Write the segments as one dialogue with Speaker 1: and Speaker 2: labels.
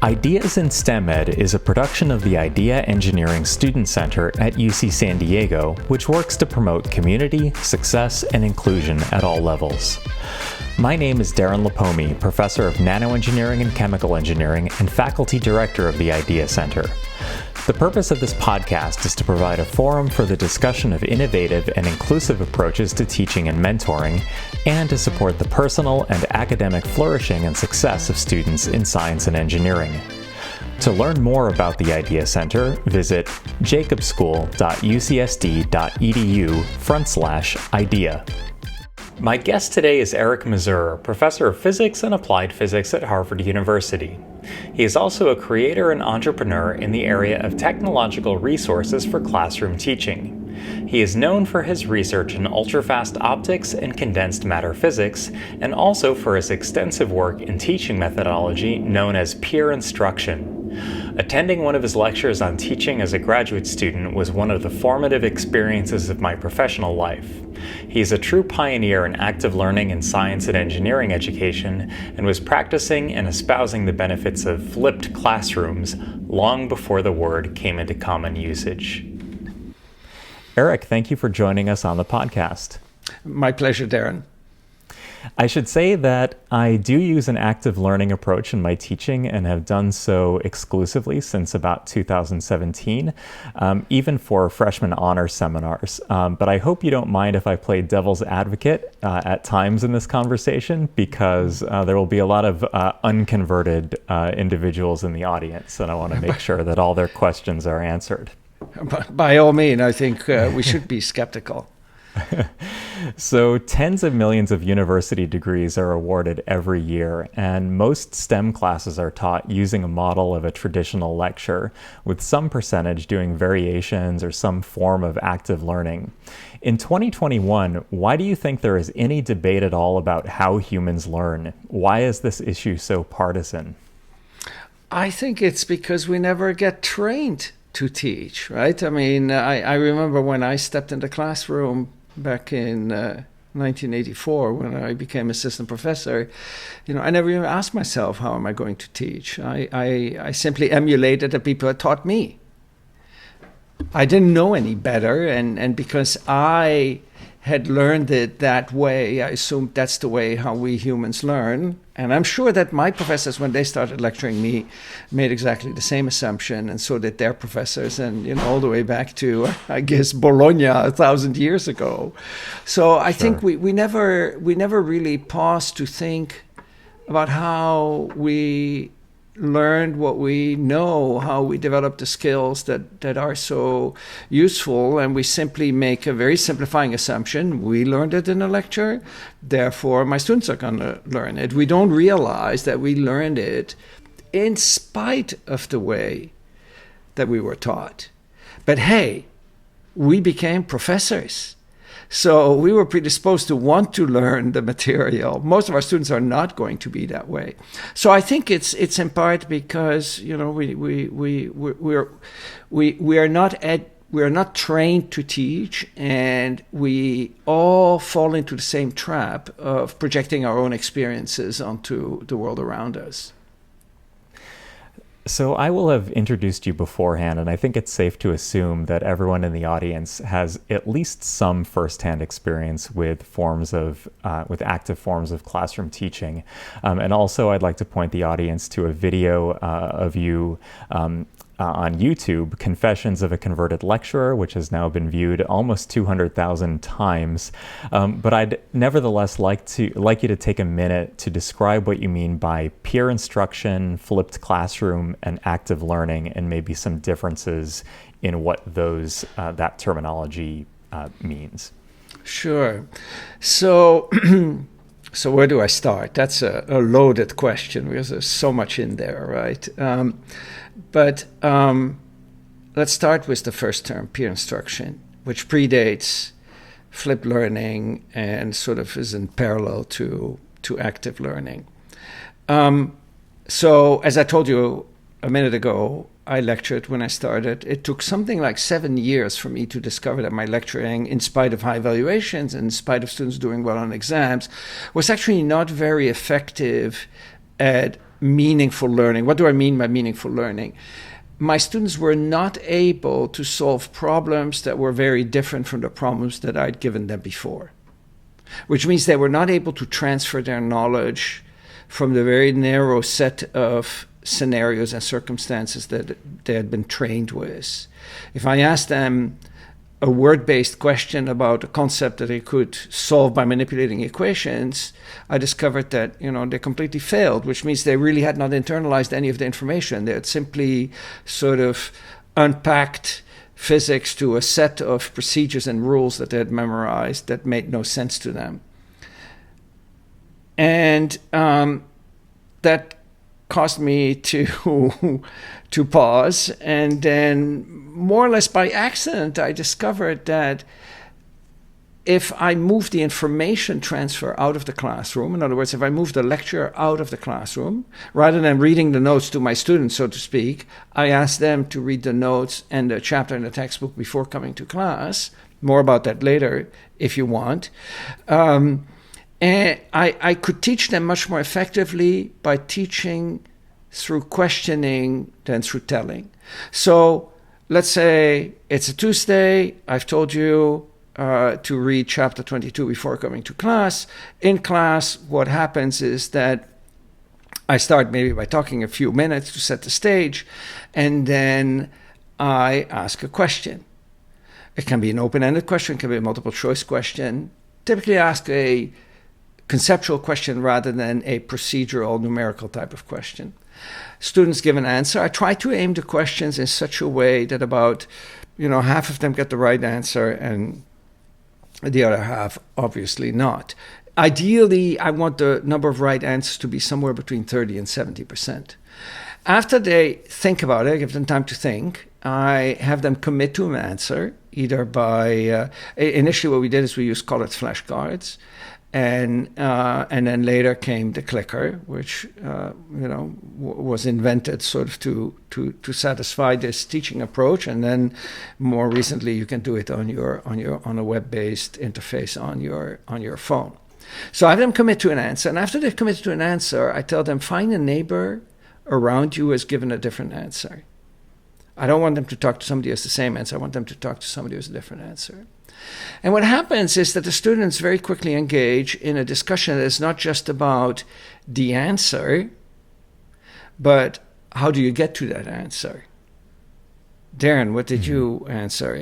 Speaker 1: Ideas in STEM Ed is a production of the Idea Engineering Student Center at UC San Diego, which works to promote community, success, and inclusion at all levels. My name is Darren Lipomi, Professor of Nanoengineering and Chemical Engineering and Faculty Director of the Idea Center. The purpose of this podcast is to provide a forum for the discussion of innovative and inclusive approaches to teaching and mentoring, and to support the personal and academic flourishing and success of students in science and engineering. To learn more about the Idea Center, visit jacobschool.ucsd.edu/idea. My guest today is Eric Mazur, Professor of Physics and Applied Physics at Harvard University. He is also a creator and entrepreneur in the area of technological resources for classroom teaching. He is known for his research in ultrafast optics and condensed matter physics, and also for his extensive work in teaching methodology known as peer instruction. Attending one of his lectures on teaching as a graduate student was one of the formative experiences of my professional life. He is a true pioneer in active learning in science and engineering education, and was practicing and espousing the benefits of flipped classrooms long before the word came into common usage. Eric, thank you for joining us on the podcast.
Speaker 2: My pleasure, Darren.
Speaker 1: I should say that I do use an active learning approach in my teaching and have done so exclusively since about 2017, even for freshman honor seminars. But I hope you don't mind if I play devil's advocate at times in this conversation, because there will be a lot of unconverted individuals in the audience, and I want to make sure that all their questions are answered.
Speaker 2: By all means, I think we should be skeptical.
Speaker 1: So tens of millions of university degrees are awarded every year, and most STEM classes are taught using a model of a traditional lecture, with some percentage doing variations or some form of active learning. In 2021, why do you think there is any debate at all about how humans learn? Why is this issue so partisan?
Speaker 2: I think it's because we never get trained to teach, right? I mean, I remember when I stepped in the classroom back in 1984, when I became assistant professor, I never even asked myself, how am I going to teach? I simply emulated the people that taught me. I didn't know any better, and because I had learned it that way, I assumed that's the way how we humans learn. And I'm sure that my professors, when they started lecturing me, made exactly the same assumption, and so did their professors, and all the way back to, I guess, Bologna 1,000 years ago. So I think we never really paused to think about how we learned what we know, how we develop the skills that are so useful, and we simply make a very simplifying assumption. We learned it in a lecture, therefore my students are going to learn it. We don't realize that we learned it in spite of the way that we were taught. But hey, we became professors. So we were predisposed to want to learn the material. Most of our students are not going to be that way. So I think it's in part because we are not trained to teach, and we all fall into the same trap of projecting our own experiences onto the world around us.
Speaker 1: So I will have introduced you beforehand, and I think it's safe to assume that everyone in the audience has at least some firsthand experience with active forms of classroom teaching. And also, I'd like to point the audience to a video of you on YouTube, Confessions of a Converted Lecturer, which has now been viewed almost 200,000 times. But I'd nevertheless like you to take a minute to describe what you mean by peer instruction, flipped classroom, and active learning, and maybe some differences in what that terminology means.
Speaker 2: Sure. So where do I start? That's a loaded question, because there's so much in there, right? But let's start with the first term, peer instruction, which predates flipped learning and sort of is in parallel to active learning. So as I told you a minute ago, I lectured when I started. It took something like 7 years for me to discover that my lecturing, in spite of high evaluations and in spite of students doing well on exams, was actually not very effective at meaningful learning. What do I mean by meaningful learning? My students were not able to solve problems that were very different from the problems that I'd given them before, which means they were not able to transfer their knowledge from the very narrow set of scenarios and circumstances that they had been trained with. If I asked them a word-based question about a concept that they could solve by manipulating equations, I discovered that they completely failed, which means they really had not internalized any of the information. They had simply sort of unpacked physics to a set of procedures and rules that they had memorized that made no sense to them. And that caused me to pause, and then more or less by accident I discovered that if I move the information transfer out of the classroom, in other words, if I move the lecture out of the classroom, rather than reading the notes to my students, so to speak, I ask them to read the notes and the chapter in the textbook before coming to class. More about that later if you want. And I could teach them much more effectively by teaching through questioning than through telling. So let's say it's a Tuesday. I've told you to read chapter 22 before coming to class. In class, what happens is that I start maybe by talking a few minutes to set the stage, and then I ask a question. It can be an open-ended question, it can be a multiple choice question. Typically I ask a conceptual question rather than a procedural numerical type of question. Students give an answer. I try to aim the questions in such a way that about half of them get the right answer and the other half obviously not. Ideally, I want the number of right answers to be somewhere between 30 and 70%. After they think about it, I give them time to think, I have them commit to an answer, either by, initially what we did is we used colored flashcards, and then later came the clicker, which was invented sort of to satisfy this teaching approach. And then more recently, you can do it on a web-based interface on your phone. So I have them commit to an answer, and after they've committed to an answer, I tell them find a neighbor around you who has given a different answer. I don't want them to talk to somebody who has the same answer. I want them to talk to somebody who has a different answer. And what happens is that the students very quickly engage in a discussion that is not just about the answer, but how do you get to that answer? Darren, what did you answer?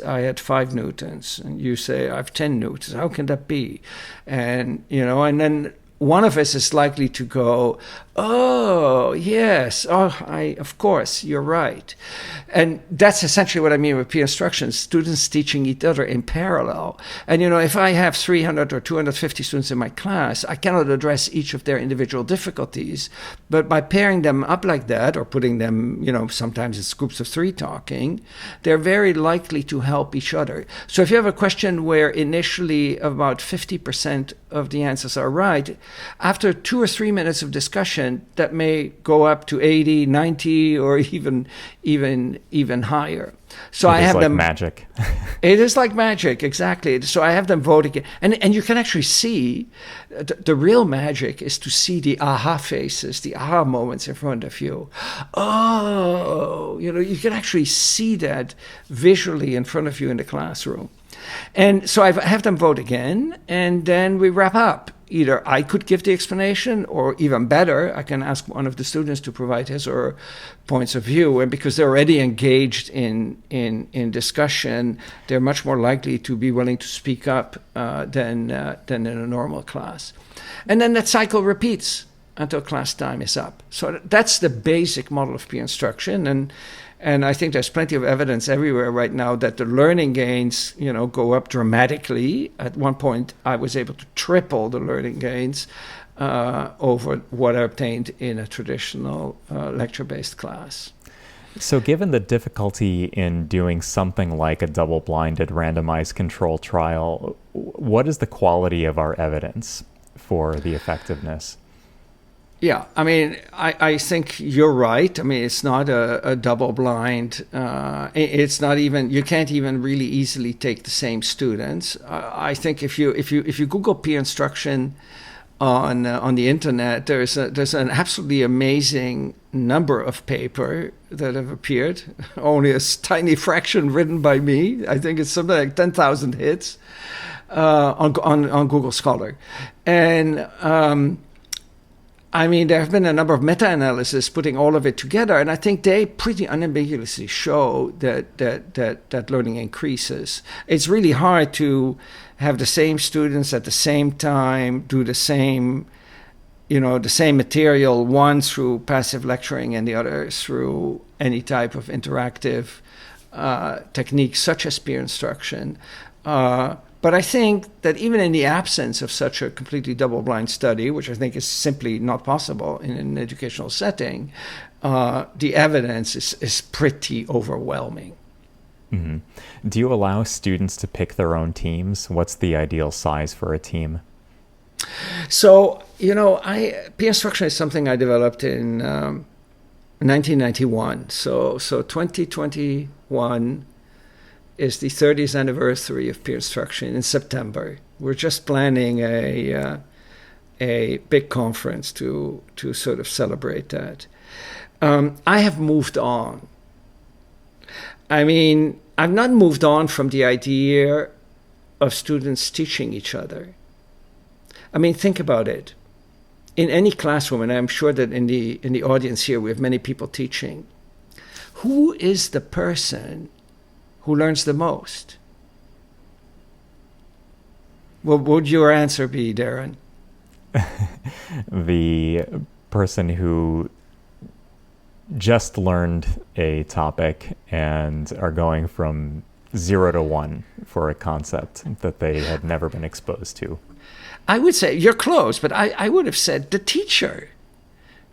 Speaker 2: I had 5 newtons, and you say I have 10 newtons. How can that be? And and then one of us is likely to go, oh, yes, of course, you're right. And that's essentially what I mean with peer instruction, students teaching each other in parallel. And, if I have 300 or 250 students in my class, I cannot address each of their individual difficulties. But by pairing them up like that, or putting them, sometimes it's groups of 3 talking, they're very likely to help each other. So if you have a question where initially about 50% of the answers are right, after 2 or 3 minutes of discussion, that may go up to 80, 90, or even higher. So I have them magic. It is like magic, exactly. So I have them vote again, and you can actually see the real magic is to see the aha faces, the aha moments in front of you. Oh, you can actually see that visually in front of you in the classroom. And so I have them vote again, and then we wrap up. Either I could give the explanation, or even better, I can ask one of the students to provide his or her points of view. And because they're already engaged in discussion, they're much more likely to be willing to speak up than in a normal class. And then that cycle repeats until class time is up. So that's the basic model of peer instruction. And I think there's plenty of evidence everywhere right now that the learning gains, go up dramatically. At one point, I was able to triple the learning gains over what I obtained in a traditional lecture-based class.
Speaker 1: So given the difficulty in doing something like a double-blinded randomized control trial, what is the quality of our evidence for the effectiveness?
Speaker 2: Yeah, I mean, I think you're right. I mean, it's not a double blind. It's not even, you can't even really easily take the same students. I think if you Google peer instruction on the internet. There's an absolutely amazing number of paper that have appeared. Only a tiny fraction written by me. I think it's something like 10,000 hits on Google Scholar, and I mean, there have been a number of meta-analyses putting all of it together, and I think they pretty unambiguously show that learning increases. It's really hard to have the same students at the same time do the same material, one through passive lecturing and the other through any type of interactive technique such as peer instruction. But I think that even in the absence of such a completely double-blind study, which I think is simply not possible in an educational setting, the evidence is pretty overwhelming.
Speaker 1: Mm-hmm. Do you allow students to pick their own teams? What's the ideal size for a team?
Speaker 2: So, peer instruction is something I developed in 1991. So 2021 is the 30th anniversary of peer instruction in September. We're just planning a big conference to sort of celebrate that. I have moved on. I mean, I've not moved on from the idea of students teaching each other. I mean, think about it. In any classroom, and I'm sure that in the audience here we have many people teaching, who is the person who learns the most? What would your answer be, Darren?
Speaker 1: The person who just learned a topic and are going from 0 to 1 for a concept that they had never been exposed to.
Speaker 2: I would say you're close, but I would have said the teacher,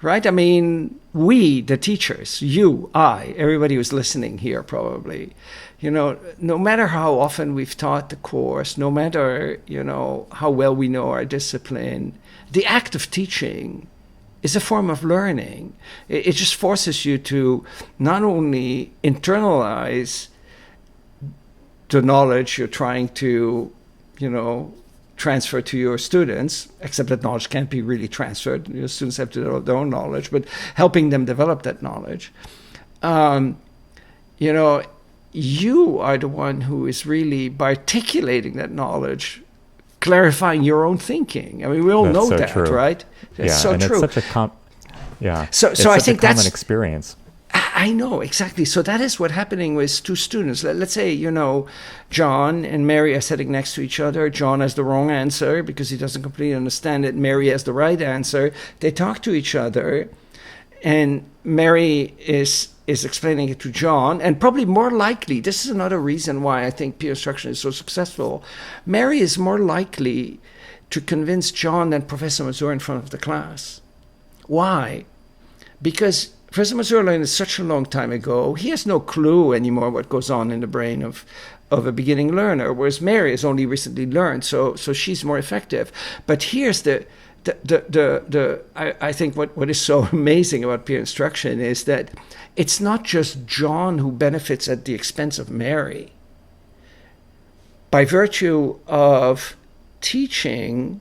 Speaker 2: right? I mean, we, the teachers, you, I, everybody who's listening here probably, no matter how often we've taught the course, no matter, how well we know our discipline, the act of teaching is a form of learning. It just forces you to not only internalize the knowledge you're trying to, transfer to your students, except that knowledge can't be really transferred. Your students have to develop their own knowledge, but helping them develop that knowledge. You are the one who is really, by articulating that knowledge, clarifying your own thinking. I mean, we all know that, true. Right? That's so true.
Speaker 1: It's such a
Speaker 2: So I think that's
Speaker 1: common experience.
Speaker 2: I know, exactly. So that is what's happening with two students. Let's say, John and Mary are sitting next to each other. John has the wrong answer because he doesn't completely understand it. Mary has the right answer. They talk to each other, and Mary is explaining it to John. And probably more likely, this is another reason why I think peer instruction is so successful. Mary is more likely to convince John than Professor Mazur in front of the class. Why? Because Professor Mazur learned such a long time ago, he has no clue anymore what goes on in the brain of a beginning learner, whereas Mary has only recently learned, so she's more effective. But here's I think what is so amazing about peer instruction is that it's not just John who benefits at the expense of Mary. By virtue of teaching,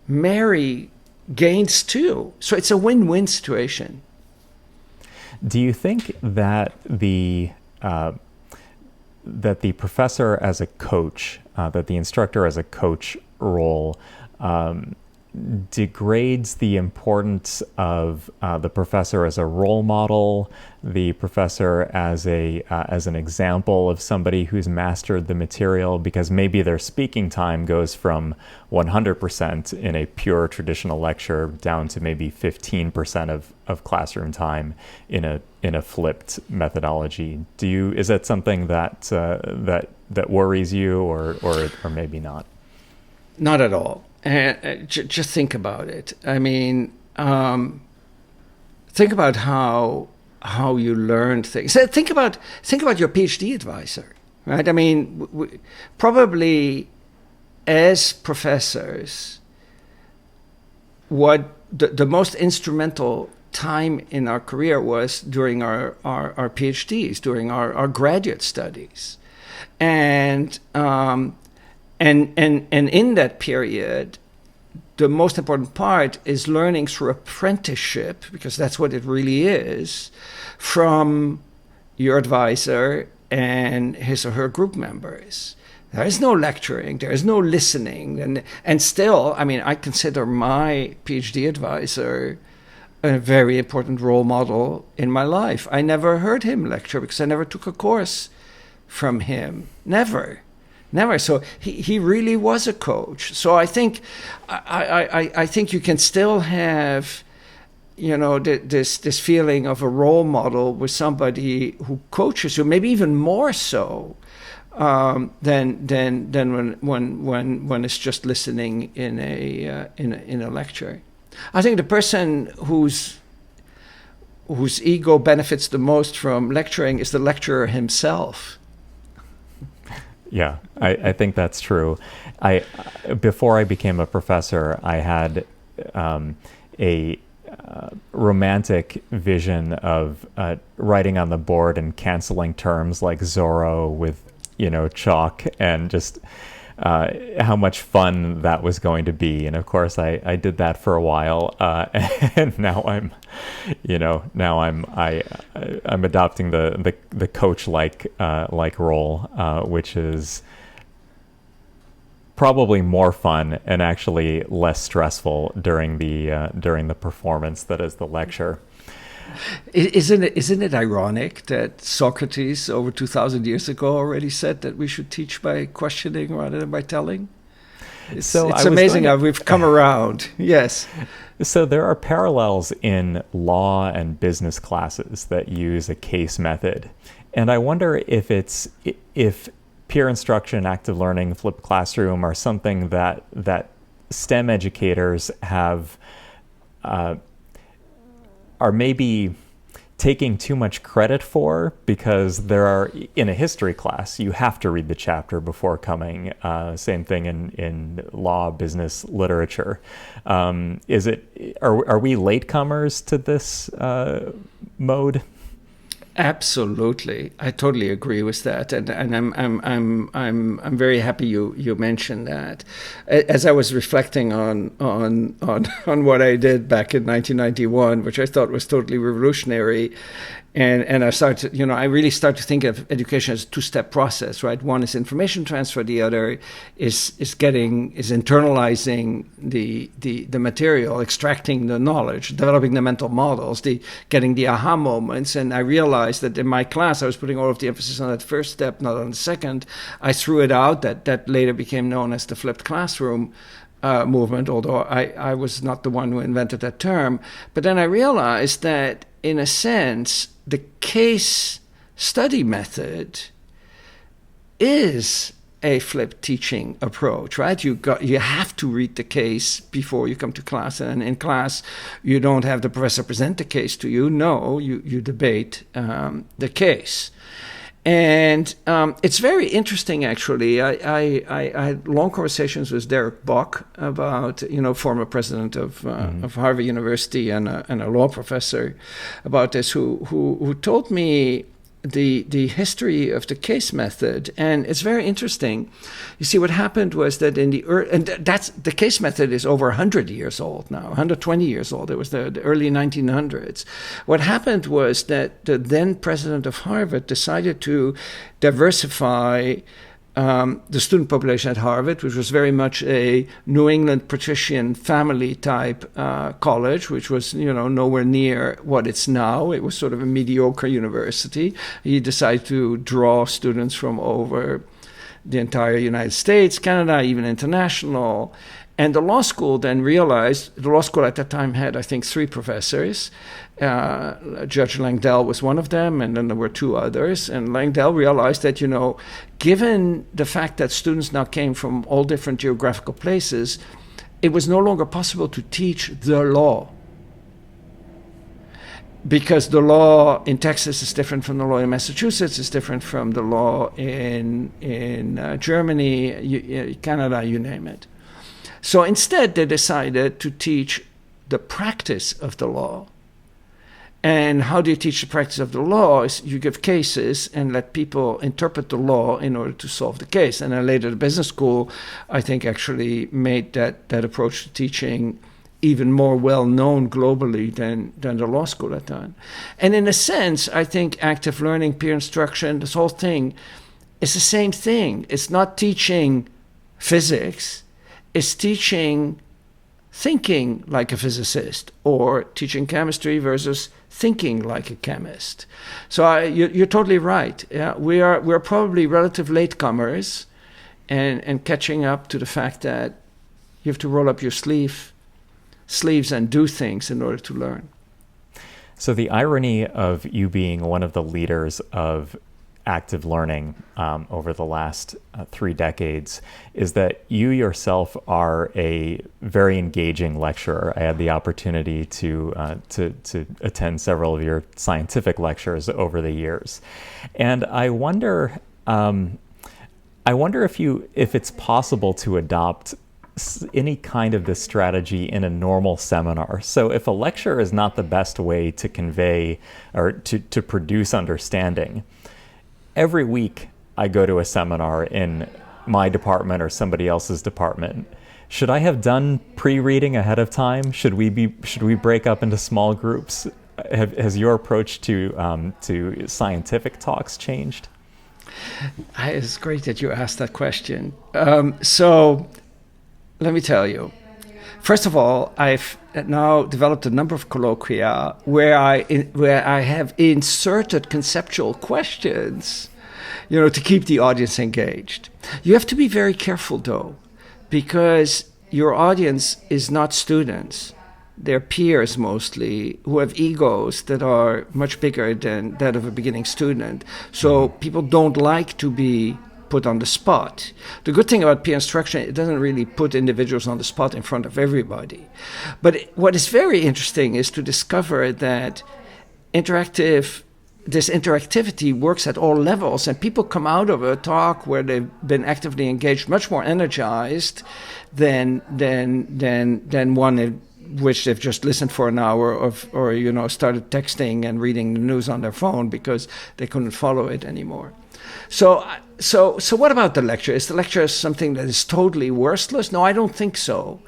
Speaker 2: Mary gains too. So it's a win-win situation.
Speaker 1: Do you think that the professor as a coach, that the instructor as a coach role degrades the importance of the professor as a role model, the professor as an example of somebody who's mastered the material, because maybe their speaking time goes from 100% in a pure traditional lecture down to maybe 15% of classroom time in a flipped methodology? Is that something that worries you, or maybe not?
Speaker 2: Not at all. Just think about it. I mean, think about how you learn things. Think about your PhD advisor, right? I mean, probably as professors, what the most instrumental time in our career was during our PhDs, during our graduate studies, and in that period, the most important part is learning through apprenticeship, because that's what it really is, from your advisor and his or her group members. There is no lecturing, there is no listening. And still, I mean, I consider my PhD advisor a very important role model in my life. I never heard him lecture because I never took a course from him. Never. So he really was a coach. So I think I think you can still have, you know, this feeling of a role model with somebody who coaches you, maybe even more so than when it's just listening in a lecture. I think the person whose ego benefits the most from lecturing is the lecturer himself.
Speaker 1: Yeah, I think that's true. Before I became a professor, I had a romantic vision of writing on the board and canceling terms like Zorro with, you know, chalk, and just how much fun that was going to be. And of course, I did that for a while, and now I'm adopting the coach like role, which is probably more fun and actually less stressful during the performance that is the lecture.
Speaker 2: Isn't it ironic that Socrates over 2,000 years ago already said that we should teach by questioning rather than by telling? It's amazing how we've come around. Yes.
Speaker 1: So there are parallels in law and business classes that use a case method. And I wonder if peer instruction, active learning, flipped classroom are something that STEM educators have are maybe taking too much credit for, because there are, in a history class, you have to read the chapter before coming. Same thing in law, business, literature. Are we latecomers to this mode?
Speaker 2: Absolutely, I totally agree with that, and I'm very happy you mentioned that. As I was reflecting on what I did back in 1991, which I thought was totally revolutionary, and I started, I really start to think of education as a two-step process, right? One is information transfer, the other is internalizing the material, extracting the knowledge, developing the mental models, getting the aha moments. And I realized that in my class I was putting all of the emphasis on that first step, not on the second. I threw it out. That later became known as the flipped classroom movement, although I was not the one who invented that term. But then I realized that, in a sense, the case study method is a flipped teaching approach, right? You have to read the case before you come to class, and in class you don't have the professor present the case to you. No, you debate the case. And it's very interesting, actually. I had long conversations with Derek Bock about, former president of Harvard University and a law professor about this, who told me the history of the case method. And it's very interesting. You see, what happened was that the case method is over 100 years old now, 120 years old. It was the early 1900s. What happened was that the then president of Harvard decided to diversify the student population at Harvard, which was very much a New England patrician family type college, which was, nowhere near what it's now. It was sort of a mediocre university. He decided to draw students from over the entire United States, Canada, even international. And the law school then realized, the law school at that time had, I think, 3 professors. Judge Langdell was one of them, and then there were 2 others. And Langdell realized that, given the fact that students now came from all different geographical places, it was no longer possible to teach the law. Because the law in Texas is different from the law in Massachusetts, is different from the law in Germany, Canada, you name it. So instead, they decided to teach the practice of the law. And how do you teach the practice of the law? Is you give cases and let people interpret the law in order to solve the case. And then later the business school, I think, actually made that approach to teaching even more well-known globally than the law school at that time. And in a sense, I think active learning, peer instruction, this whole thing is the same thing. It's not teaching physics, it's teaching thinking like a physicist, or teaching chemistry versus thinking like a chemist. So you're totally right. Yeah, we're probably relative latecomers, and catching up to the fact that you have to roll up your sleeves and do things in order to learn.
Speaker 1: So the irony of you being one of the leaders of active learning over the last 3 decades is that you yourself are a very engaging lecturer. I had the opportunity to attend several of your scientific lectures over the years, and I wonder if it's possible to adopt any kind of this strategy in a normal seminar. So if a lecture is not the best way to convey or to produce understanding, every week I go to a seminar in my department or somebody else's department. Should I have done pre-reading ahead of time? Should we break up into small groups? Has your approach to scientific talks changed?
Speaker 2: It's great that you asked that question. So let me tell you. First of all, I've now developed a number of colloquia where I have inserted conceptual questions, to keep the audience engaged. You have to be very careful, though, because your audience is not students. They're peers mostly who have egos that are much bigger than that of a beginning student. So people don't like to be put on the spot. The good thing about peer instruction, it doesn't really put individuals on the spot in front of everybody. But what is very interesting is to discover that this interactivity works at all levels, and people come out of a talk where they've been actively engaged much more energized than one in which they've just listened for an hour or started texting and reading the news on their phone because they couldn't follow it anymore. So what about the lecture? Is the lecture something that is totally worthless? No, I don't think so.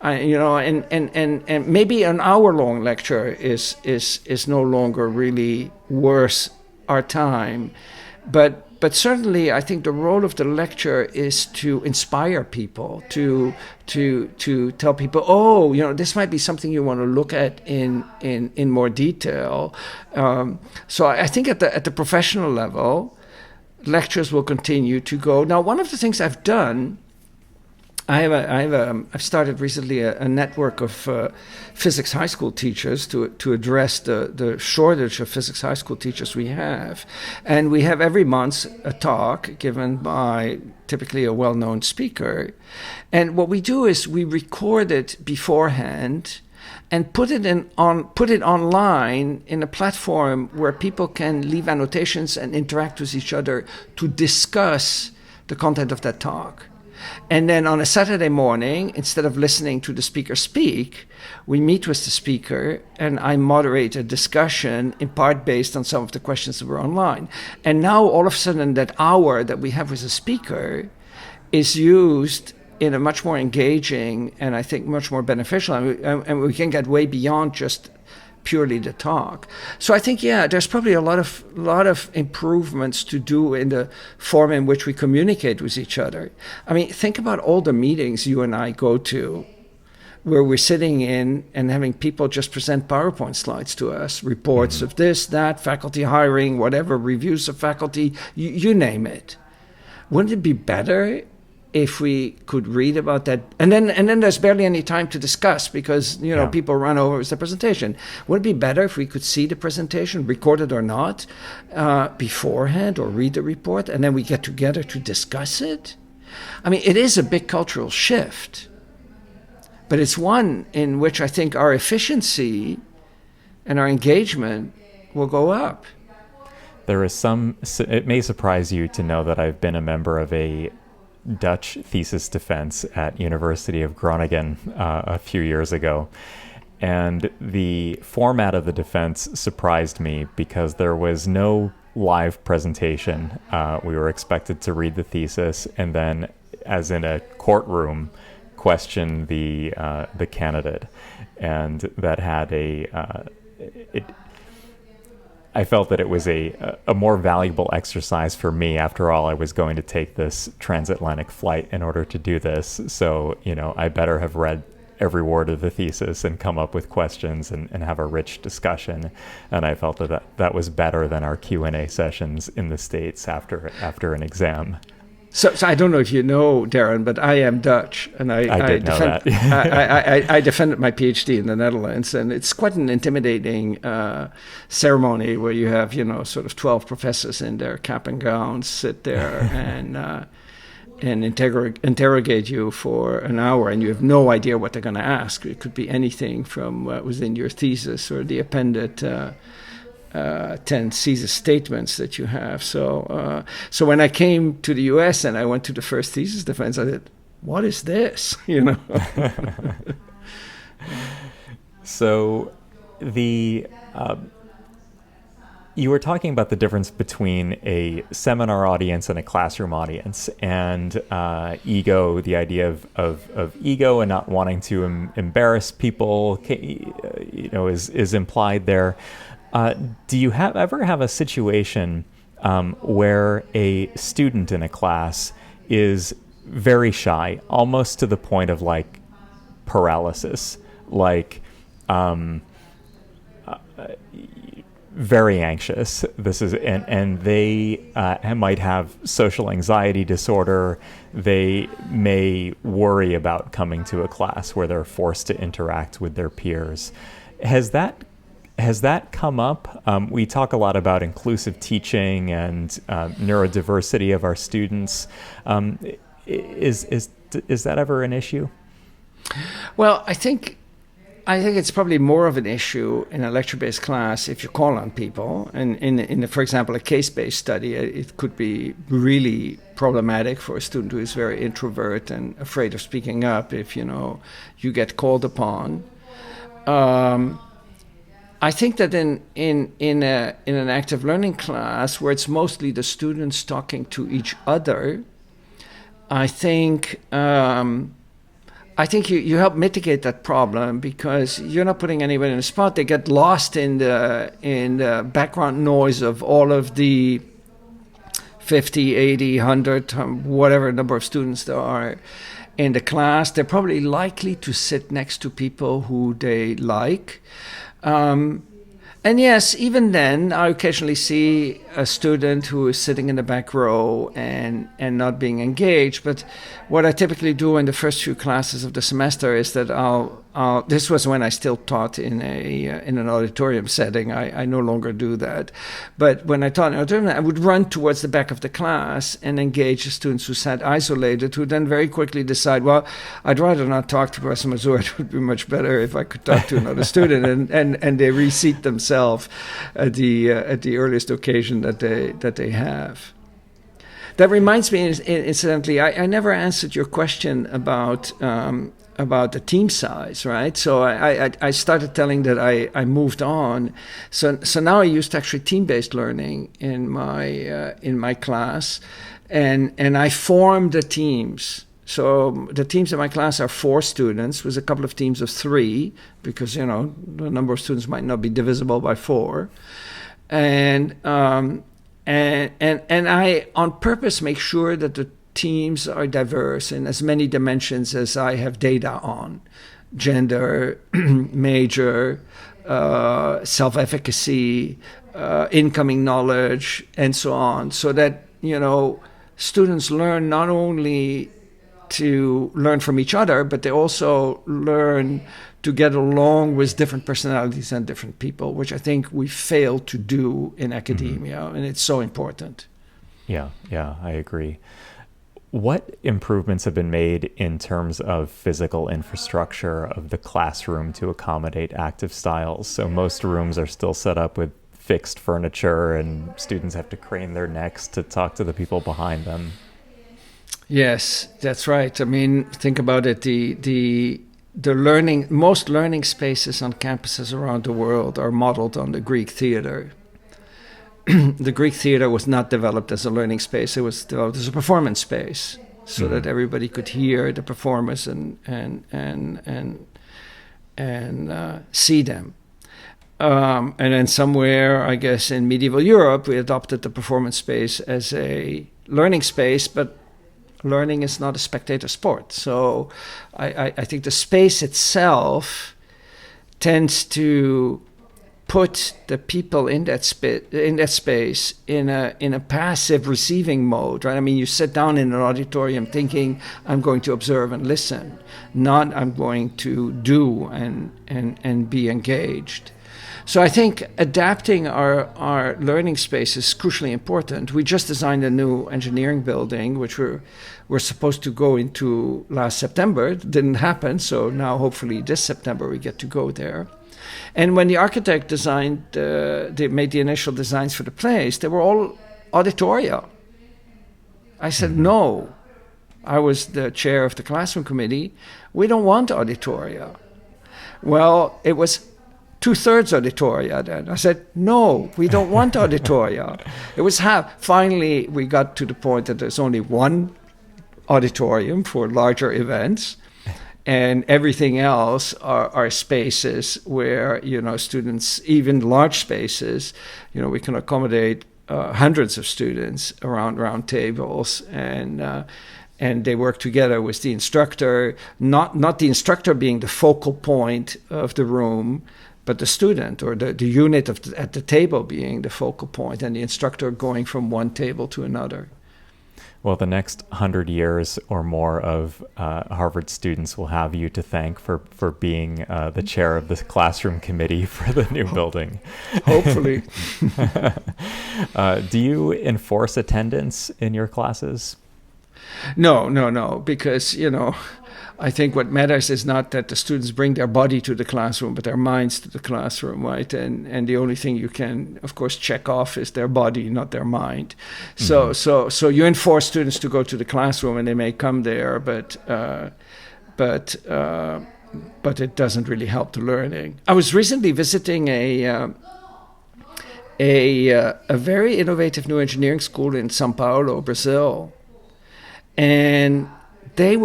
Speaker 2: And maybe an hour-long lecture is no longer really worth our time, but certainly I think the role of the lecture is to inspire people, to tell people, this might be something you want to look at in more detail. So I think at the professional level, lectures will continue to go. Now, one of the things I've done, I've started recently a network of physics high school teachers to address the shortage of physics high school teachers we have. And we have every month a talk given by typically a well-known speaker. And what we do is we record it beforehand and put it online in a platform where people can leave annotations and interact with each other to discuss the content of that talk. And then on a Saturday morning, instead of listening to the speaker speak, we meet with the speaker and I moderate a discussion in part based on some of the questions that were online. And now all of a sudden that hour that we have with the speaker is used in a much more engaging and I think much more beneficial, and we can get way beyond just purely the talk. So I think, there's probably a lot of improvements to do in the form in which we communicate with each other. I mean, think about all the meetings you and I go to where we're sitting in and having people just present PowerPoint slides to us, reports of this, that, faculty hiring, whatever, reviews of faculty, you name it. Wouldn't it be better if we could read about that, and then there's barely any time to discuss because people run over with the presentation. Would it be better if we could see the presentation, recorded or not, beforehand, or read the report, and then we get together to discuss it? I mean, it is a big cultural shift, but it's one in which I think our efficiency and our engagement will go up.
Speaker 1: It may surprise you to know that I've been a member of a Dutch thesis defense at University of Groningen a few years ago. And the format of the defense surprised me because there was no live presentation. We were expected to read the thesis and then, as in a courtroom, question the candidate, and that had I felt that it was a more valuable exercise for me. After all, I was going to take this transatlantic flight in order to do this, so I better have read every word of the thesis and come up with questions and have a rich discussion. And I felt that was better than our Q&A sessions in the States after an exam.
Speaker 2: So I don't know if you know, Darren, but I am Dutch, and I
Speaker 1: did know that.
Speaker 2: I defended my PhD in the Netherlands, and it's quite an intimidating ceremony where you have sort of 12 professors in their cap and gowns sit there and interrogate you for an hour, and you have no idea what they're going to ask. It could be anything from what was in your thesis or the appended 10 thesis statements that you have. So when I came to the US and I went to the first thesis defense, I said, what is this?
Speaker 1: So you were talking about the difference between a seminar audience and a classroom audience, and ego, the idea of ego and not wanting to embarrass people, is implied there. Do you ever have a situation where a student in a class is very shy, almost to the point of like paralysis, like very anxious? And they might have social anxiety disorder. They may worry about coming to a class where they're forced to interact with their peers. Has that come up? We talk a lot about inclusive teaching and neurodiversity of our students. Is that ever an issue?
Speaker 2: Well, I think it's probably more of an issue in a lecture-based class if you call on people. And in for example, a case-based study, it could be really problematic for a student who is very introvert and afraid of speaking up if you get called upon. I think that in an active learning class where it's mostly the students talking to each other, I think you help mitigate that problem because you're not putting anybody in a spot. They get lost in the background noise of all of the 50, 80, 100, whatever number of students there are in the class. They're probably likely to sit next to people who they like. And yes, even then, I occasionally see a student who is sitting in the back row and not being engaged. But what I typically do in the first few classes of the semester is that this was when I still taught in an auditorium setting. I no longer do that. But when I taught in an auditorium, I would run towards the back of the class and engage the students who sat isolated, who then very quickly decide, well, I'd rather not talk to Professor Mazur. It would be much better if I could talk to another student. And they reseat themselves at the earliest occasion that they have. That reminds me, incidentally, I never answered your question about the team size, right? So I started telling that I moved on. So now I used actually team-based learning in my class, and I formed the teams. So the teams in my class are 4 students with a couple of teams of 3 because the number of students might not be divisible by 4, and I on purpose make sure that the teams are diverse in as many dimensions as I have data on: gender, major, self-efficacy, incoming knowledge, and so on, so that students learn not only to learn from each other, but they also learn to get along with different personalities and different people, which I think we fail to do in academia, and it's so important.
Speaker 1: Yeah, I agree. What improvements have been made in terms of physical infrastructure of the classroom to accommodate active styles? So most rooms are still set up with fixed furniture, and students have to crane their necks to talk to the people behind them.
Speaker 2: Yes, that's right. I mean, think about it. The most learning spaces on campuses around the world are modeled on the Greek theater. The Greek theater was not developed as a learning space; it was developed as a performance space, so that everybody could hear the performers and see them. And then somewhere, I guess, in medieval Europe, we adopted the performance space as a learning space, but learning is not a spectator sport. So I think the space itself tends to put the people in that space in a passive receiving mode, right? I mean, you sit down in an auditorium thinking, I'm going to observe and listen, not I'm going to do and be engaged. So I think adapting our learning space is crucially important. We just designed a new engineering building, which we're supposed to go into last September. It didn't happen, so now hopefully this September we get to go there. And when the architect they made the initial designs for the place, they were all auditoria. I said, no. I was the chair of the classroom committee. We don't want auditoria. Well, it was 2/3 auditoria then. I said, no, we don't want auditoria. It was half. Finally, we got to the point that there's only one auditorium for larger events, and everything else are spaces where, students, even large spaces, we can accommodate hundreds of students around round tables, and they work together with the instructor, not the instructor being the focal point of the room, but the student or the unit at the table being the focal point, and the instructor going from one table to another.
Speaker 1: Well, the next 100 years or more of Harvard students will have you to thank for being the chair of the classroom committee for the new building.
Speaker 2: Hopefully.
Speaker 1: Do you enforce attendance in your classes?
Speaker 2: No, because, I think what matters is not that the students bring their body to the classroom, but their minds to the classroom, right? And the only thing you can, of course, check off is their body, not their mind. So you enforce students to go to the classroom, and they may come there, but it doesn't really help the learning. I was recently visiting a very innovative new engineering school in São Paulo, Brazil, and they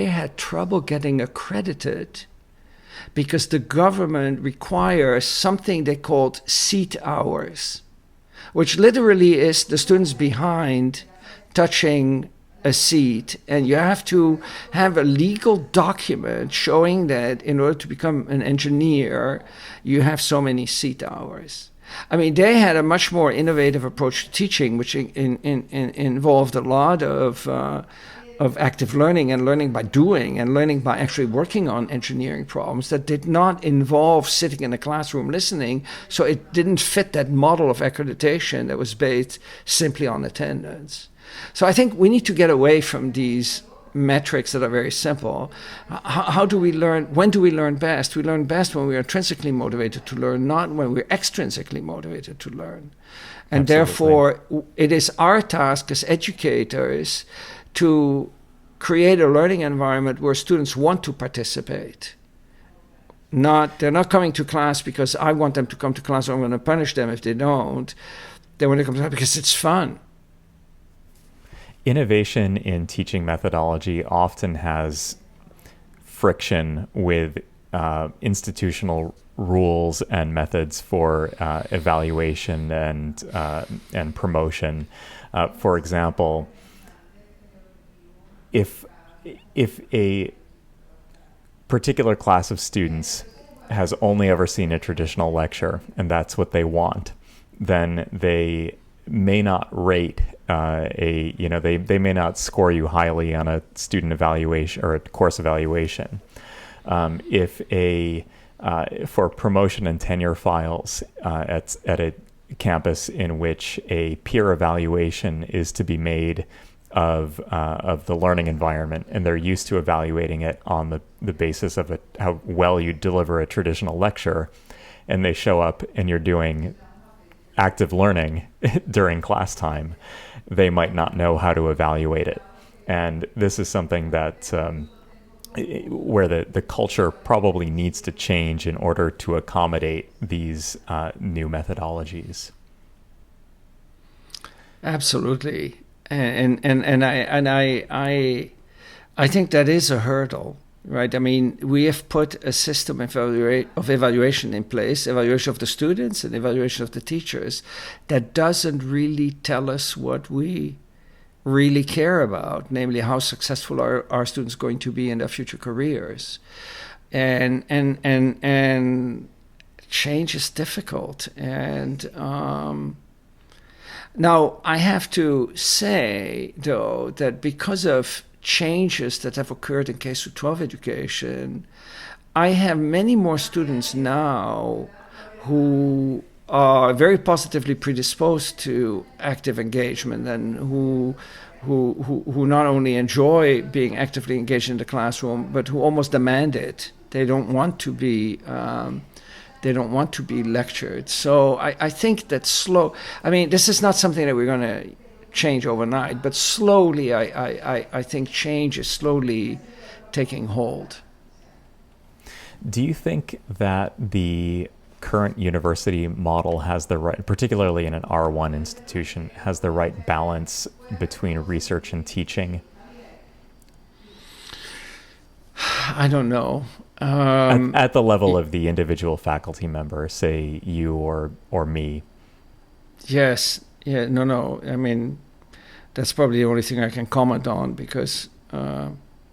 Speaker 2: had trouble getting accredited because the government requires something they called seat hours, which literally is the students behind touching a seat, and you have to have a legal document showing that in order to become an engineer, you have so many seat hours. I mean, they had a much more innovative approach to teaching, which involved a lot of active learning and learning by doing and learning by actually working on engineering problems that did not involve sitting in a classroom listening. So it didn't fit that model of accreditation that was based simply on attendance. So I think we need to get away from these metrics that are very simple. How do we learn? When do we learn best? We learn best when we are intrinsically motivated to learn, not when we're extrinsically motivated to learn. And therefore, it is our task as educators to create a learning environment where students want to participate. They're not coming to class because I want them to come to class or I'm going to punish them if they don't. They want to come to class because it's fun.
Speaker 1: Innovation in teaching methodology often has friction with institutional rules and methods for evaluation and promotion. For example, if a particular class of students has only ever seen a traditional lecture and that's what they want, then they may not rate they may not score you highly on a student evaluation or a course evaluation. For promotion and tenure files at a campus in which a peer evaluation is to be made of the learning environment, and they're used to evaluating it on the basis of how well you deliver a traditional lecture, and they show up and you're doing active learning during class time, they might not know how to evaluate it. And this is something that where the culture probably needs to change in order to accommodate these new methodologies.
Speaker 2: Absolutely, I think that is a hurdle, right? I mean, we have put a system of evaluation in place, evaluation of the students and evaluation of the teachers, that doesn't really tell us what we really care about, namely how successful are our students going to be in their future careers. And change is difficult. And now I have to say, though, that because of changes that have occurred in K-12 education, I have many more students now who are very positively predisposed to active engagement and who not only enjoy being actively engaged in the classroom, but who almost demand it. They don't want to be lectured. So I think that this is not something that we're going to change overnight, but slowly I think change is slowly taking hold.
Speaker 1: Do you think that the current university model has the right, particularly in an R1 institution, has the right balance between research and teaching?
Speaker 2: I don't know.
Speaker 1: At the level of the individual faculty member, say you or me.
Speaker 2: Yes. Yeah. No. I mean, that's probably the only thing I can comment on, because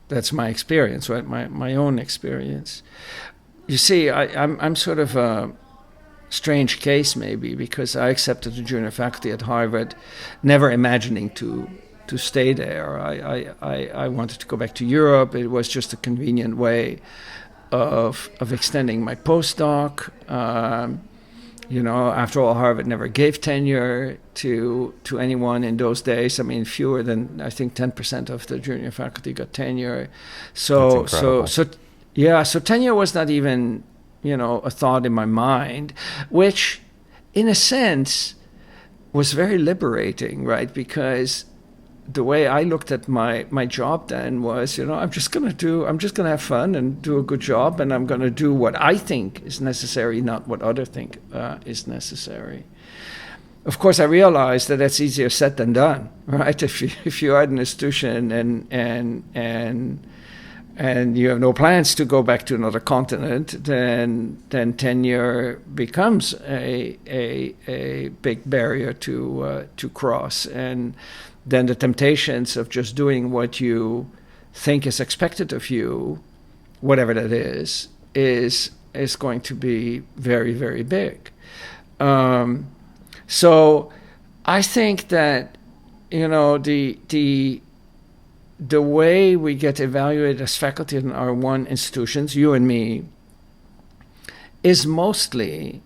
Speaker 2: that's my experience, right? My own experience. You see, I'm sort of a strange case, maybe, because I accepted the junior faculty at Harvard, never imagining to stay there. I wanted to go back to Europe. It was just a convenient way of extending my postdoc. After all, Harvard never gave tenure to anyone in those days. I mean, fewer than, I think, 10% of the junior faculty got tenure. So tenure was not even, a thought in my mind, which, in a sense, was very liberating, right? Because the way I looked at my job then was, I'm just going to have fun and do a good job, and I'm going to do what I think is necessary, not what others think is necessary. Of course, I realized that that's easier said than done, right? If you are at an institution and you have no plans to go back to another continent, then tenure becomes a big barrier to cross, and then the temptations of just doing what you think is expected of you, whatever that is going to be very, very big. So I think that, the way we get evaluated as faculty in our R1 institutions, you and me, is mostly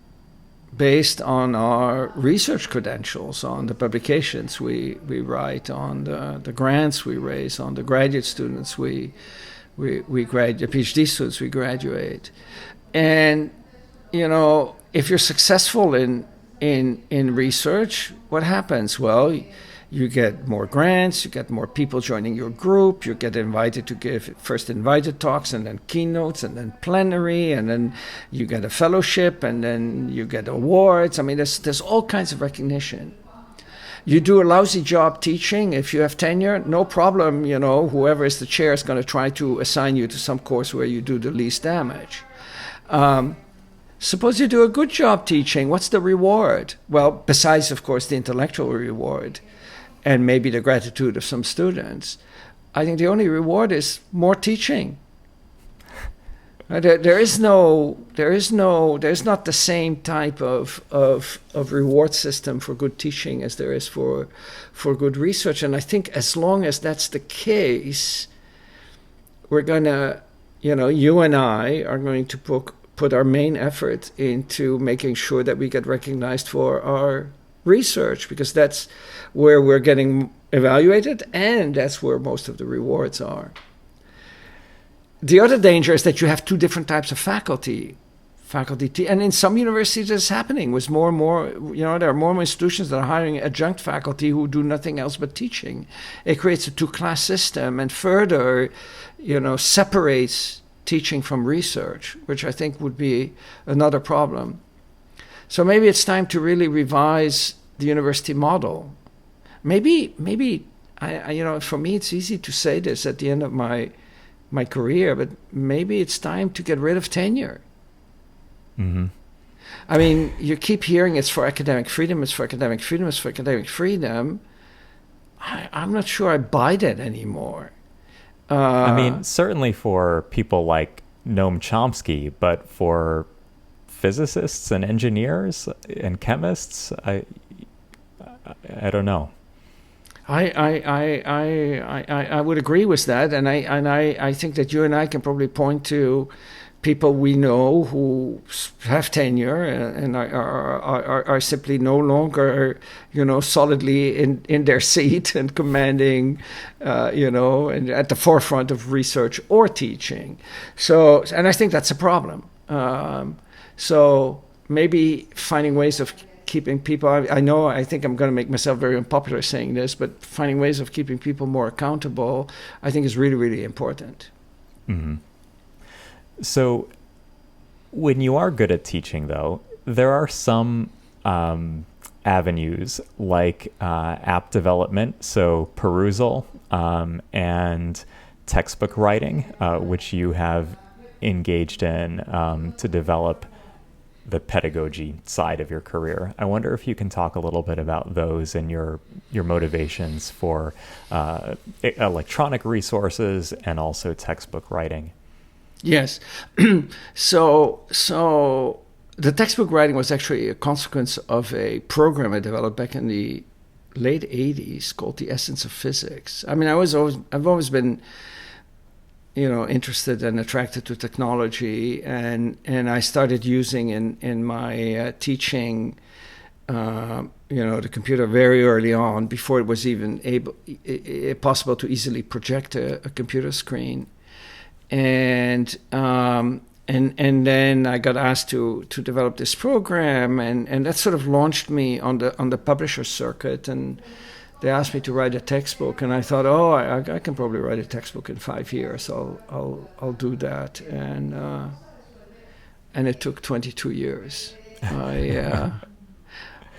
Speaker 2: based on our research credentials, on the publications we write, on the grants we raise, on the graduate students we graduate, the PhD students we graduate. And, if you're successful in research, what happens? Well, you get more grants, you get more people joining your group, you get invited to give first invited talks, and then keynotes, and then plenary, and then you get a fellowship, and then you get awards. I mean, there's all kinds of recognition. You do a lousy job teaching, if you have tenure, no problem, whoever is the chair is going to try to assign you to some course where you do the least damage. Suppose you do a good job teaching, what's the reward? Well, besides, of course, the intellectual reward, and maybe the gratitude of some students, I think the only reward is more teaching. There's not the same type of reward system for good teaching as there is for good research. And I think as long as that's the case, we're gonna, you and I are going to put our main effort into making sure that we get recognized for our research, because that's where we're getting evaluated, and that's where most of the rewards are. The other danger is that you have two different types of faculty. faculty. And in some universities, it's happening with more and more, there are more and more institutions that are hiring adjunct faculty who do nothing else but teaching. It creates a two-class system and further, separates teaching from research, which I think would be another problem. So maybe it's time to really revise the university model. Maybe for me, it's easy to say this at the end of my career, but maybe it's time to get rid of tenure.
Speaker 1: Mm-hmm.
Speaker 2: I mean, you keep hearing it's for academic freedom, it's for academic freedom, it's for academic freedom. I'm not sure I buy that anymore.
Speaker 1: I mean, certainly for people like Noam Chomsky, but for physicists and engineers and chemists, I don't know.
Speaker 2: I would agree with that, and I think that you and I can probably point to people we know who have tenure and are simply no longer, solidly in their seat and commanding, and at the forefront of research or teaching. So, and I think that's a problem. So maybe finding ways of keeping people, I think I'm going to make myself very unpopular saying this, but finding ways of keeping people more accountable, I think is really, really important.
Speaker 1: Mm-hmm. So when you are good at teaching, though, there are some avenues like app development, so perusal, and textbook writing, which you have engaged in to develop the pedagogy side of your career. I wonder if you can talk a little bit about those and your motivations for electronic resources and also textbook writing.
Speaker 2: Yes. So the textbook writing was actually a consequence of a program I developed back in the late 80s called The Essence of Physics. I mean, I've always been interested and attracted to technology, and I started using in my teaching, the computer very early on, before it was even possible to easily project a computer screen, and then I got asked to develop this program, and that sort of launched me on the publisher circuit, and they asked me to write a textbook, and I thought, I can probably write a textbook in 5 years. So I'll do that, and it took 22 years.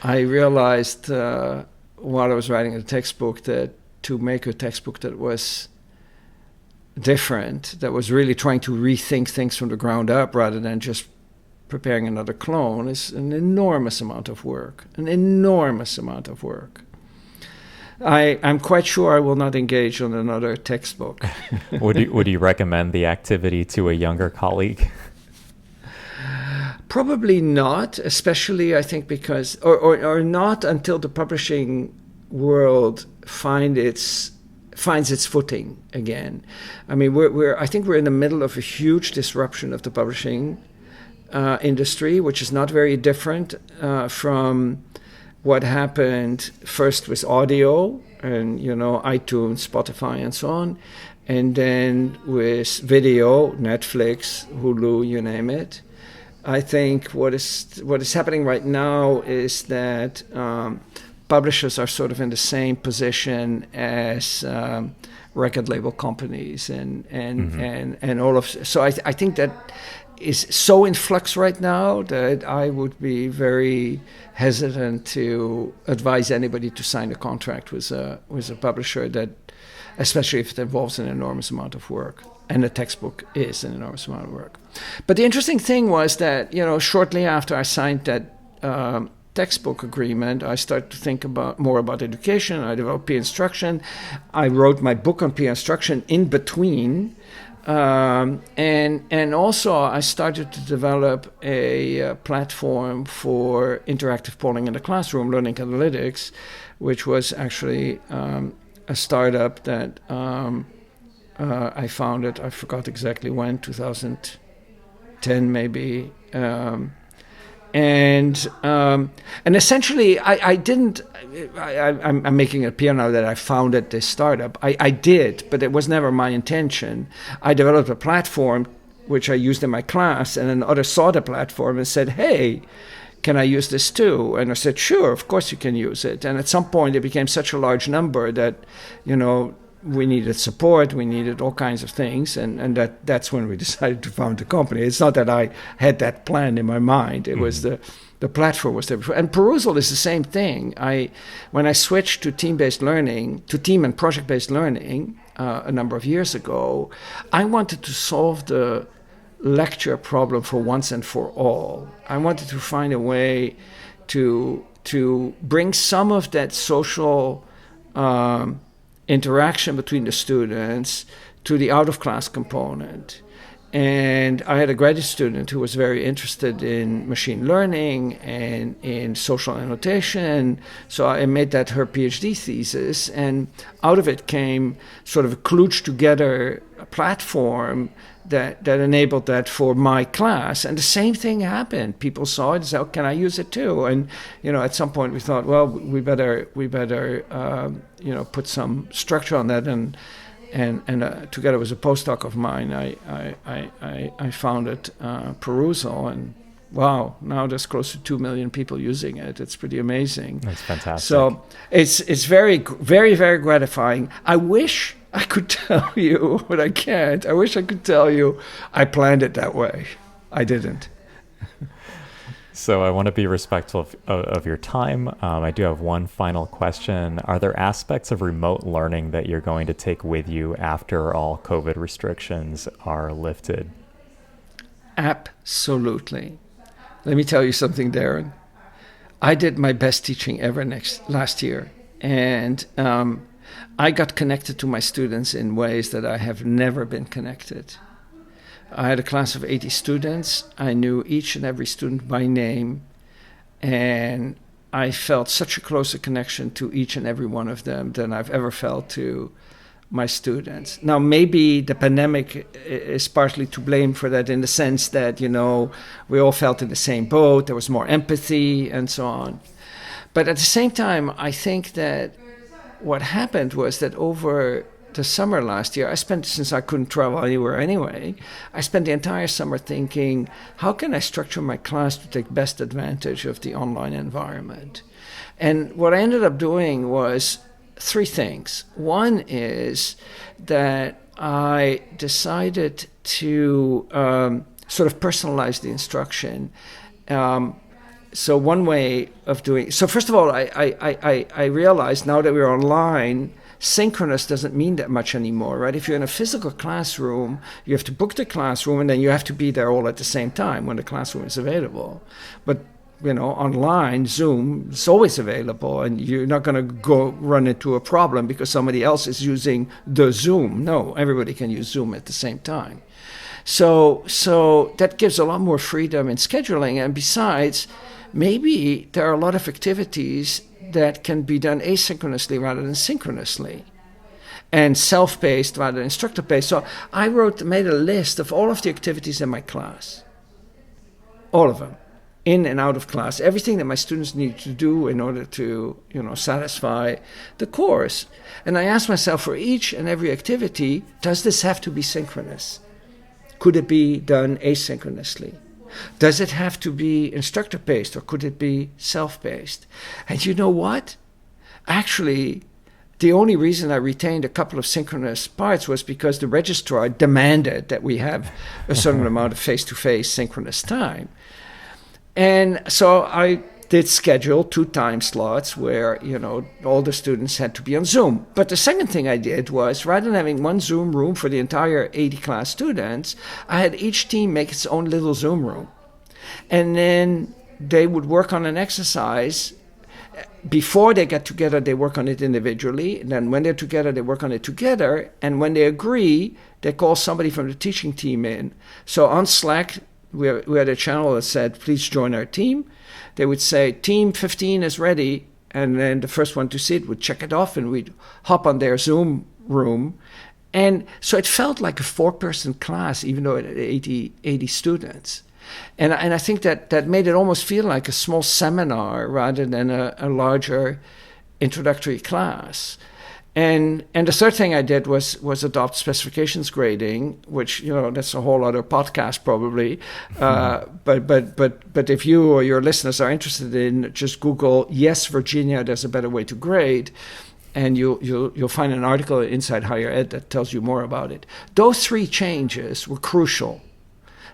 Speaker 2: I realized while I was writing the textbook that to make a textbook that was different, that was really trying to rethink things from the ground up rather than just preparing another clone, is an enormous amount of work. I'm quite sure I will not engage on another textbook.
Speaker 1: Would you recommend the activity to a younger colleague?
Speaker 2: Probably not, especially I think because, or not until the publishing world finds its footing again. I mean, I think we're in the middle of a huge disruption of the publishing industry, which is not very different from what happened first with audio and, iTunes, Spotify, and so on, and then with video, Netflix, Hulu, you name it. I think what is happening right now is that publishers are sort of in the same position as record label companies and all of. So I think that is so in flux right now that I would be very hesitant to advise anybody to sign a contract with a publisher, that, especially if it involves an enormous amount of work, and a textbook is an enormous amount of work. But the interesting thing was that shortly after I signed that textbook agreement, I started to think more about education. I developed peer instruction. I wrote my book on peer instruction in between. And also I started to develop a platform for interactive polling in the classroom, Learning Analytics, which was actually a startup that I founded, I forgot exactly when, 2010 maybe. And essentially, I'm making it appear now that I founded this startup. I did, but it was never my intention. I developed a platform which I used in my class, and then others saw the platform and said, hey, can I use this too? And I said, sure, of course you can use it. And at some point it became such a large number that, we needed support, we needed all kinds of things, and that's when we decided to found the company. It's not that I had that plan in my mind. It was the platform was there before. And Perusal is the same thing. When I switched to team-based learning, to team and project-based learning a number of years ago, I wanted to solve the lecture problem for once and for all. I wanted to find a way to bring some of that social interaction between the students to the out-of-class component. And I had a graduate student who was very interested in machine learning and in social annotation. So I made that her PhD thesis. And out of it came sort of a kludged together platform that enabled that for my class. And the same thing happened. People saw it and said, oh, can I use it too? And, at some point we thought, well, we better put some structure on that. And together with a postdoc of mine, I founded Perusal, and wow, now there's close to 2 million people using it. It's pretty amazing.
Speaker 1: That's fantastic.
Speaker 2: So it's very, very, very gratifying. I wish I could tell you, but I can't. I wish I could tell you I planned it that way. I didn't.
Speaker 1: So I want to be respectful of your time. I do have one final question. Are there aspects of remote learning that you're going to take with you after all COVID restrictions are lifted?
Speaker 2: Absolutely. Let me tell you something, Darren. I did my best teaching ever last year. And I got connected to my students in ways that I have never been connected. I had a class of 80 students. I knew each and every student by name, and I felt such a closer connection to each and every one of them than I've ever felt to my students. Now, maybe the pandemic is partly to blame for that, in the sense that, we all felt in the same boat, there was more empathy and so on. But at the same time, I think that what happened was that over the summer last year, since I couldn't travel anywhere anyway, I spent the entire summer thinking, how can I structure my class to take best advantage of the online environment? And what I ended up doing was 3 things. One is that I decided to sort of personalize the instruction. So one way of doing, so first of all, I realized now that we're online, synchronous doesn't mean that much anymore, right? If you're in a physical classroom, you have to book the classroom, and then you have to be there all at the same time when the classroom is available. But, online, Zoom is always available, and you're not going to go run into a problem because somebody else is using the Zoom. No, everybody can use Zoom at the same time. So that gives a lot more freedom in scheduling. And besides, maybe there are a lot of activities that can be done asynchronously rather than synchronously, and self-paced rather than instructor-paced. So I made a list of all of the activities in my class, all of them, in and out of class, everything that my students need to do in order to, satisfy the course. And I asked myself, for each and every activity, does this have to be synchronous? Could it be done asynchronously? Does it have to be instructor-paced, or could it be self-paced? And you know what? Actually, the only reason I retained a couple of synchronous parts was because the registrar demanded that we have a certain amount of face-to-face synchronous time. And so I did schedule 2 time slots where, all the students had to be on Zoom. But the second thing I did was, rather than having one Zoom room for the entire 80 class students, I had each team make its own little Zoom room. And then they would work on an exercise. Before they get together, they work on it individually. And then when they're together, they work on it together. And when they agree, they call somebody from the teaching team in. So on Slack, we had a channel that said, please join our team. They would say, team 15 is ready, and then the first one to see it would check it off, and we'd hop on their Zoom room. And so it felt like a 4-person class, even though it had 80 students. And I think that made it almost feel like a small seminar rather than a larger introductory class. And the third thing I did was adopt specifications grading, which, that's a whole other podcast probably. But if you or your listeners are interested in, just Google "Yes, Virginia, there's a better way to grade," and you'll find an article Inside Higher Ed that tells you more about it. Those three changes were crucial.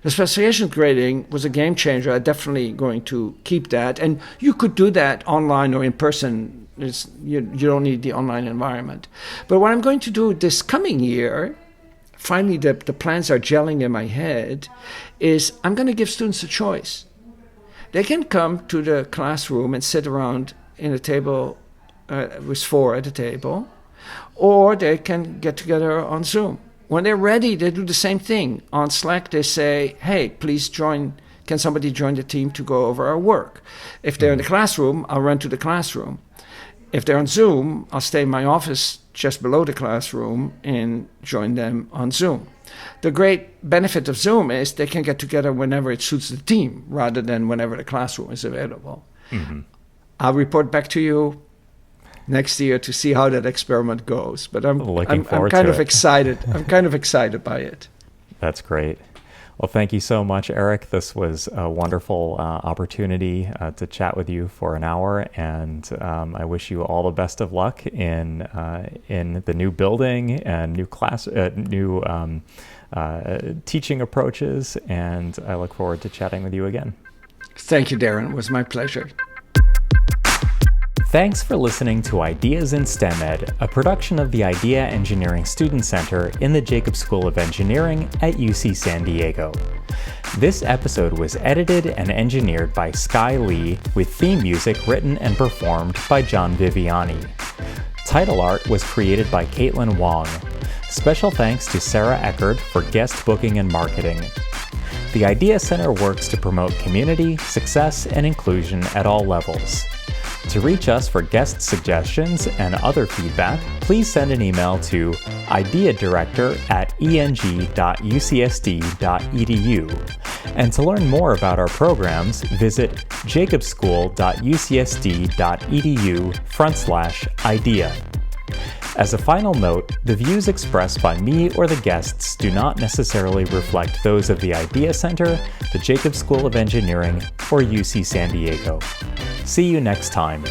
Speaker 2: The specification grading was a game changer. I'm definitely going to keep that. And you could do that online or in person. You don't need the online environment. But what I'm going to do this coming year, finally the plans are gelling in my head, is I'm going to give students a choice. They can come to the classroom and sit around in a table with 4 at a table, or they can get together on Zoom. When they're ready, they do the same thing. On Slack, they say, hey, please join. Can somebody join the team to go over our work? If they're in the classroom, I'll run to the classroom. If they're on Zoom, I'll stay in my office just below the classroom and join them on Zoom. The great benefit of Zoom is they can get together whenever it suits the team rather than whenever the classroom is available. Mm-hmm. I'll report back to you next year to see how that experiment goes. But I'm kind of excited. I'm kind of excited by it.
Speaker 1: That's great. Well, thank you so much, Eric. This was a wonderful opportunity to chat with you for an hour, and I wish you all the best of luck in the new building and new teaching approaches. And I look forward to chatting with you again.
Speaker 2: Thank you, Darren. It was my pleasure.
Speaker 1: Thanks for listening to Ideas in STEM Ed, a production of the Idea Engineering Student Center in the Jacobs School of Engineering at UC San Diego. This episode was edited and engineered by Sky Lee, with theme music written and performed by John Viviani. Title art was created by Caitlin Wong. Special thanks to Sarah Eckert for guest booking and marketing. The Idea Center works to promote community, success, and inclusion at all levels. To reach us for guest suggestions and other feedback, please send an email to ideadirector@eng.ucsd.edu. And to learn more about our programs, visit jacobschool.ucsd.edu/idea. As a final note, the views expressed by me or the guests do not necessarily reflect those of the Idea Center, the Jacobs School of Engineering, or UC San Diego. See you next time.